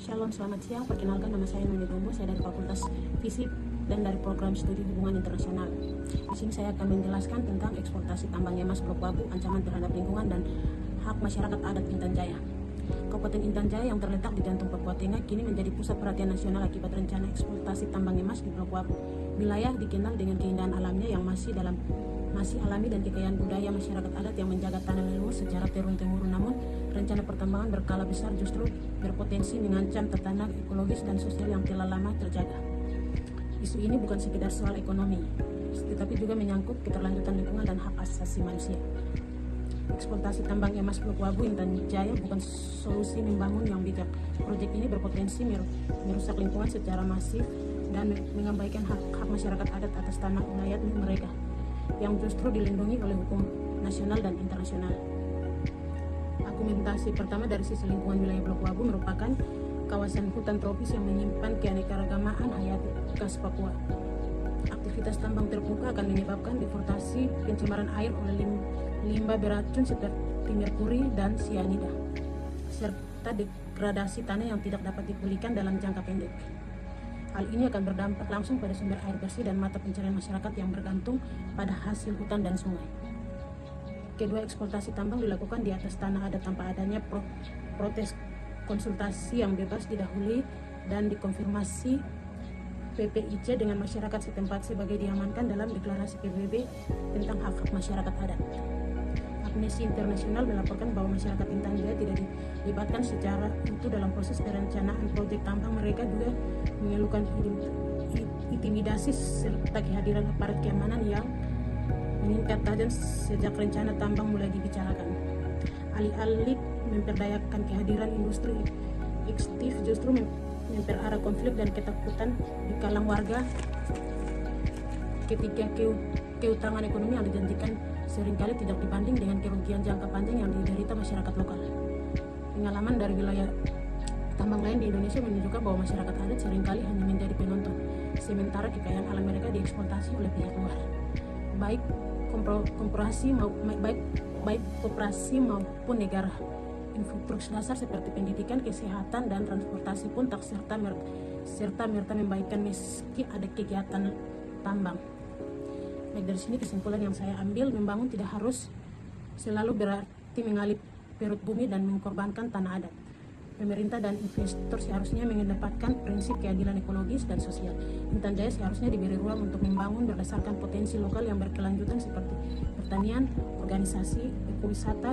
Shalom, selamat siang. Perkenalkan, nama saya Nuni Dombo. Saya dari Fakultas Fisip dan dari Program Studi Hubungan Internasional. Di sini saya akan menjelaskan tentang eksploitasi tambang emas Blok Wabu, ancaman terhadap lingkungan dan hak masyarakat adat Intan Jaya. Kabupaten Intan Jaya yang terletak di jantung Papua Tengah kini menjadi pusat perhatian nasional akibat rencana eksploitasi tambang emas di Blok Wabu. Wilayah dikenal dengan keindahan alamnya yang masih alami dan kekayaan budaya masyarakat adat yang menjaga tanah leluhur secara turun-temurun. Namun, rencana pertambangan berskala besar justru berpotensi mengancam tatanan ekologis dan sosial yang telah lama terjaga. Isu ini bukan sekedar soal ekonomi, tetapi juga menyangkut keterlanjutan lingkungan dan hak asasi manusia. Eksploitasi tambang emas Blok Wabu Intan Jaya bukan solusi membangun yang bijak. Proyek ini berpotensi merusak lingkungan secara masif dan mengabaikan hak masyarakat adat atas tanah wilayah mereka yang justru dilindungi oleh hukum nasional dan internasional. Argumentasi pertama dari sisi lingkungan wilayah Blok Wabu merupakan kawasan hutan tropis yang menyimpan keanekaragaman hayati khas Papua. Aktivitas tambang terbuka akan menyebabkan deforestasi, pencemaran air oleh limbah beracun seperti merkuri dan sianida, serta degradasi tanah yang tidak dapat dipulihkan dalam jangka pendek. Hal ini akan berdampak langsung pada sumber air bersih dan mata pencarian masyarakat yang bergantung pada hasil hutan dan sungai. Kedua, eksploitasi tambang dilakukan di atas tanah adat tanpa adanya proses konsultasi yang bebas didahului dan dikonfirmasi PPIC dengan masyarakat setempat sebagai diamankan dalam deklarasi PBB tentang hak-hak masyarakat adat. Amnesty International melaporkan bahwa masyarakat Intan Jaya tidak dilibatkan secara utuh dalam proses perencanaan proyek tambang. Mereka juga mengeluhkan intimidasi serta kehadiran aparat keamanan yang meningkat tajam sejak rencana tambang mulai dibicarakan. Alih-alih memperdayakan kehadiran industri ekstraktif justru memperarah konflik dan ketakutan di kalangan warga ketika keutamaan ekonomi yang dijanjikan seringkali tidak dibanding dengan kerugian jangka panjang yang diderita masyarakat lokal. Pengalaman dari wilayah tambang lain di Indonesia menunjukkan bahwa masyarakat adat seringkali hanya menjadi penonton, sementara kekayaan alam mereka dieksploitasi oleh pihak luar, baik koperasi maupun negara. Infrastruktur dasar seperti pendidikan, kesehatan, dan transportasi pun tak serta-merta membaikkan meski ada kegiatan tambang. Baik, dari sini kesimpulan yang saya ambil, membangun tidak harus selalu berarti mengalih perut bumi dan mengorbankan tanah adat. Pemerintah dan investor seharusnya mengedepankan prinsip keadilan ekologis dan sosial. Intan Jaya seharusnya diberi ruang untuk membangun berdasarkan potensi lokal yang berkelanjutan seperti pertanian, organisasi, ekowisata,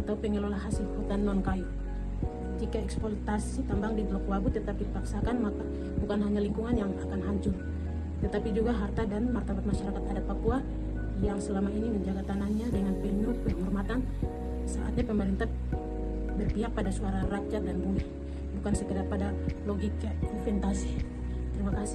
atau pengelola hasil hutan non-kayu. Jika eksploitasi tambang di Blok Wabu tetap dipaksakan, maka bukan hanya lingkungan yang akan hancur, tetapi juga harta dan martabat masyarakat adat Papua yang selama ini menjaga tanahnya dengan penuh penghormatan. Saatnya pemerintah berpihak pada suara rakyat dan bumi, bukan sekedar pada logika investasi. Terima kasih.